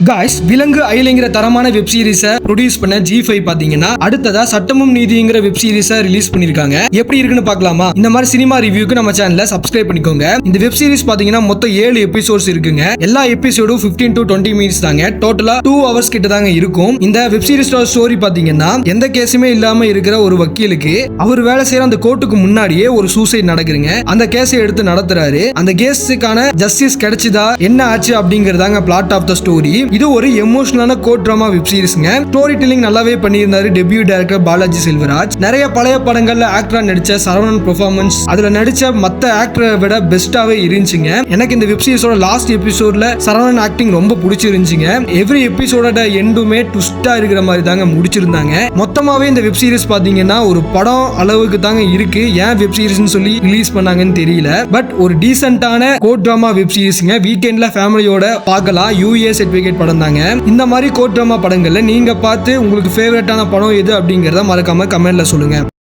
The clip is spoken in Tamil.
காய்ஸ், விலங்கு அயலிங்கிற தரமான வெப் சீரிஸை ப்ரொடியூஸ் பண்ண G5 பாத்தீங்கன்னா அடுத்ததா சட்டமும் நீதிங்கிற வெப் சீரிஸை ரிலீஸ் பண்ணிருக்காங்க. எப்படி இருக்குன்னு பார்க்கலாமா? இந்த மாதிரி சினிமா ரிவ்யூக்கு நம்ம சேனலை சப்ஸ்கிரைப் பண்ணிக்கோங்க. இந்த வெப் சீரிஸ் பாத்தீங்கன்னா மொத்தம் 7 எபிசோட்ஸ் இருக்குங்க. எல்லா எபிசோடும் 15 to 20 மினிட்ஸ் தாங்க. டோட்டலா 2 hours கிட்ட தாங்க இருக்கும். இந்த வெப் சீரிஸோட ஸ்டோரி பாத்தீங்கன்னா எந்த கேஸுமே இல்லாம இருக்கிற ஒரு வக்கீலுக்கு அவர் வேலை செய்யற அந்த கோர்ட்டுக்கு முன்னாடியே ஒரு சூசைட் நடக்குதுங்க. அந்த கேஸை எடுத்து நடத்துறாரு. அந்த கேஸுக்கான ஜஸ்டிஸ் கிடைச்சதா, என்ன ஆச்சு அப்படிங்கறதாங்க பிளாட் ஆஃப் த ஸ்டோரி. இது ஒரு எமோஷனலான கோர்ட் டிராமா வெப் சீரிஸ்ங்க. ஸ்டோரி டெல்லிங் நல்லாவே பண்ணியிருந்தாரு டெபியூ டைரக்டர் பாலாஜி செல்வராஜ். நிறைய பழைய படங்கள்ல ஆக்டரா நடிச்ச சரவணன் பெர்ஃபார்மன்ஸ் அதுல நடிச்ச மத்த ஆக்டரை விட பெஸ்டாவே இருந்துச்சுங்க. எனக்கு இந்த வெப் சீரிஸோட லாஸ்ட் எபிசோட்ல சரவணன் ஆக்டிங் ரொம்ப பிடிச்சிருந்துச்சுங்க. எவ்ரி எபிசோட எண்டுமே ட்விஸ்டா இருக்கிற மாதிரி தாங்க முடிச்சிருந்தாங்க. மொத்தமாவே இந்த வெப் சீரிஸ் பாத்தீங்கன்னா ஒரு படம் அளவுக்கு தாங்க இருக்கு. ஏன் வெப் சீரிஸ்னு சொல்லி ரிலீஸ் பண்ணாங்கன்னு தெரியல. பட் ஒரு டீசென்டான கோர்ட் டிராமா வெப் சீரிஸ்ங்க. வீக்கெண்ட்ல ஃபேமிலியோட பார்க்கலாம். UA சர்டிபிகேட் படம் தாங்க. இந்த மாதிரி கோர்ட் டிராமா படங்கள்ல நீங்க பார்த்து உங்களுக்கு ஃபேவரட்டான படம் எது அப்படிங்கறத மறக்காம கமெண்ட்ல சொல்லுங்க.